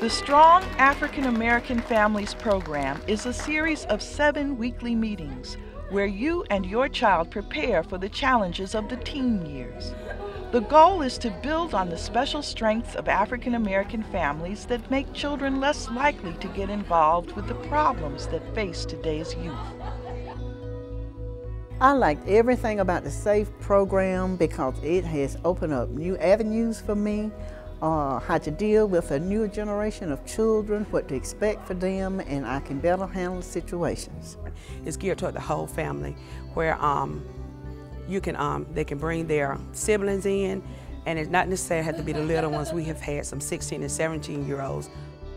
The Strong African American Families Program is a series of 7 weekly meetings where you and your child prepare for the challenges of the teen years. The goal is to build on the special strengths of African American families that make children less likely to get involved with the problems that face today's youth. I liked everything about the SAAF program because it has opened up new avenues for me, how to deal with a newer generation of children, what to expect for them, and I can better handle situations. It's geared toward the whole family, where they can bring their siblings in, and it's not necessarily have to be the little ones. We have had some 16 and 17-year-olds.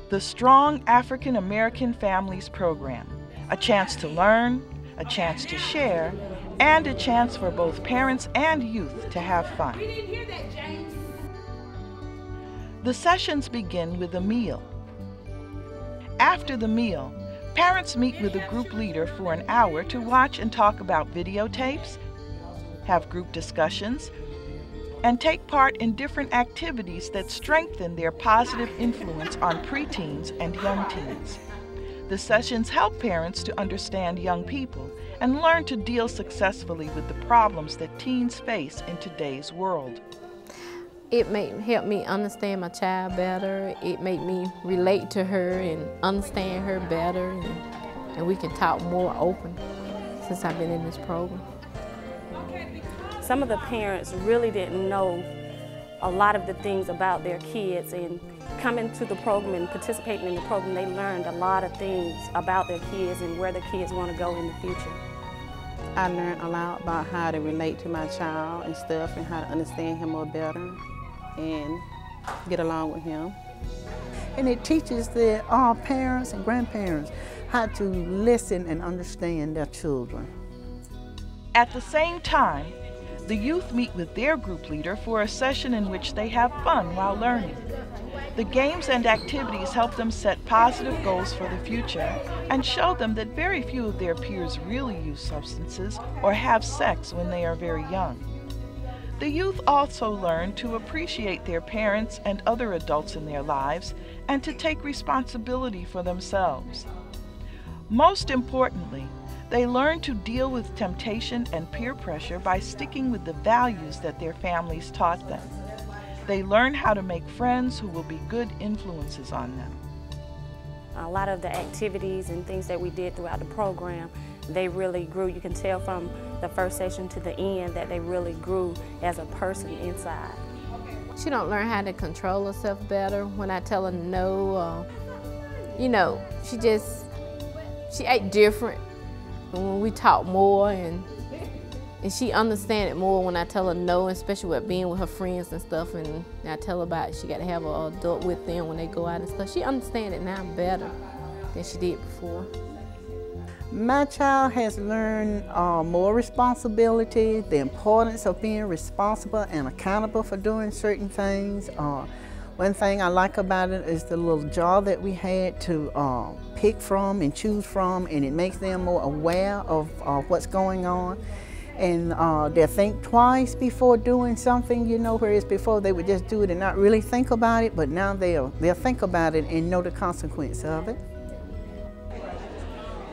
The Strong African American Families Program, a chance to learn, a chance to share, and a chance for both parents and youth to have fun. We didn't hear that, James. The sessions begin with a meal. After the meal, parents meet with a group leader for an hour to watch and talk about videotapes, have group discussions, and take part in different activities that strengthen their positive influence on preteens and young teens. The sessions help parents to understand young people and learn to deal successfully with the problems that teens face in today's world. It helped me understand my child better. It made me relate to her and understand her better, and we can talk more open since I've been in this program. Some of the parents really didn't know a lot of the things about their kids, and coming to the program and participating in the program, they learned a lot of things about their kids and where their kids want to go in the future. I learned a lot about how to relate to my child and stuff, and how to understand him more better and get along with him. And it teaches the parents and grandparents how to listen and understand their children. At the same time, the youth meet with their group leader for a session in which they have fun while learning. The games and activities help them set positive goals for the future and show them that very few of their peers really use substances or have sex when they are very young. The youth also learn to appreciate their parents and other adults in their lives and to take responsibility for themselves. Most importantly, they learn to deal with temptation and peer pressure by sticking with the values that their families taught them. They learn how to make friends who will be good influences on them. A lot of the activities and things that we did throughout the program, they really grew. You can tell from the first session to the end that they really grew as a person inside. She don't learn how to control herself better. When I tell her no, she ate different. When we talk more, and she understands it more when I tell her no, especially with being with her friends and stuff, and I tell her about she got to have an adult with them when they go out and stuff. She understands it now better than she did before. My child has learned more responsibility, the importance of being responsible and accountable for doing certain things. One thing I like about it is the little jar that we had to pick from and choose from, and it makes them more aware of what's going on. And they'll think twice before doing something, whereas before they would just do it and not really think about it, but now they'll think about it and know the consequence of it.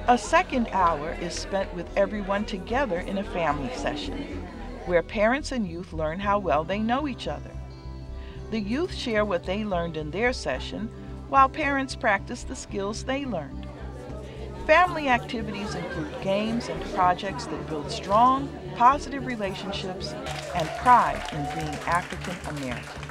A second hour is spent with everyone together in a family session, where parents and youth learn how well they know each other. The youth share what they learned in their session, while parents practice the skills they learned. Family activities include games and projects that build strong, positive relationships and pride in being African American.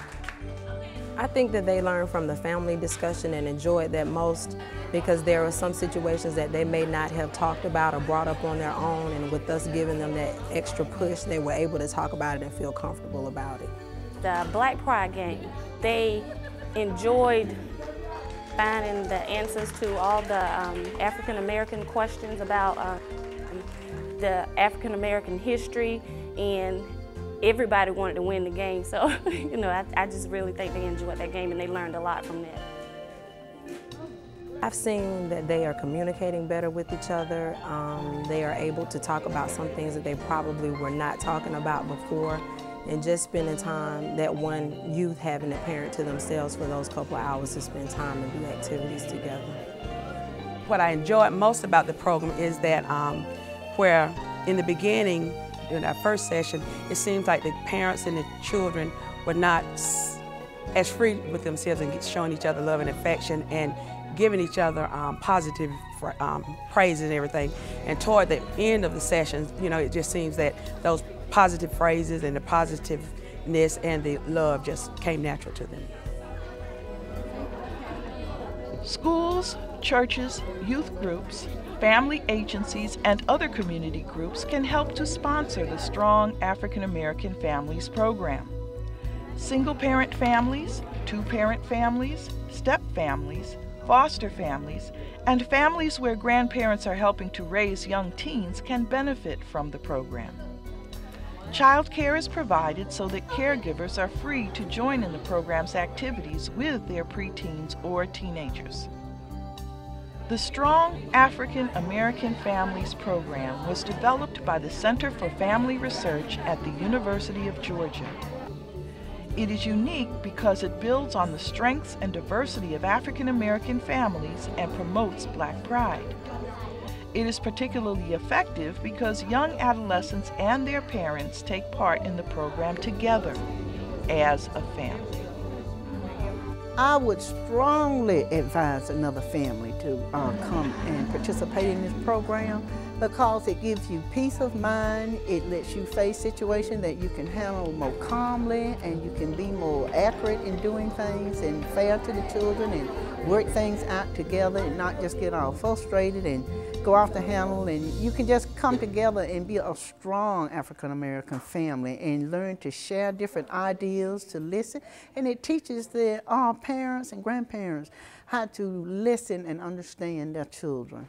I think that they learn from the family discussion and enjoyed that most, because there are some situations that they may not have talked about or brought up on their own, and with us giving them that extra push, they were able to talk about it and feel comfortable about it. The Black Pride game, they enjoyed finding the answers to all the African American questions about the African American history, and everybody wanted to win the game. So, I just really think they enjoyed that game and they learned a lot from that. I've seen that they are communicating better with each other. They are able to talk about some things that they probably were not talking about before. and just spending time, that one youth having a parent to themselves for those couple of hours to spend time and do activities together. What I enjoyed most about the program is that where in the beginning, during our first session, it seems like the parents and the children were not as free with themselves and showing each other love and affection and giving each other positive praises and everything. And toward the end of the sessions, you know, it just seems that those positive phrases and the positiveness and the love just came natural to them. Schools, churches, youth groups, family agencies, and other community groups can help to sponsor the Strong African American Families program. Single-parent families, two-parent families, step families, foster families, and families where grandparents are helping to raise young teens can benefit from the program. Child care is provided so that caregivers are free to join in the program's activities with their preteens or teenagers. The Strong African American Families program was developed by the Center for Family Research at the University of Georgia. It is unique because it builds on the strengths and diversity of African American families and promotes Black pride. It is particularly effective because young adolescents and their parents take part in the program together as a family. I would strongly advise another family to come and participate in this program because it gives you peace of mind. It lets you face situations that you can handle more calmly, and you can be more accurate in doing things and fair to the children and work things out together and not just get all frustrated and go off the handle. And you can just come together and be a strong African American family and learn to share different ideas, to listen. And it teaches the parents and grandparents how to listen and understand their children.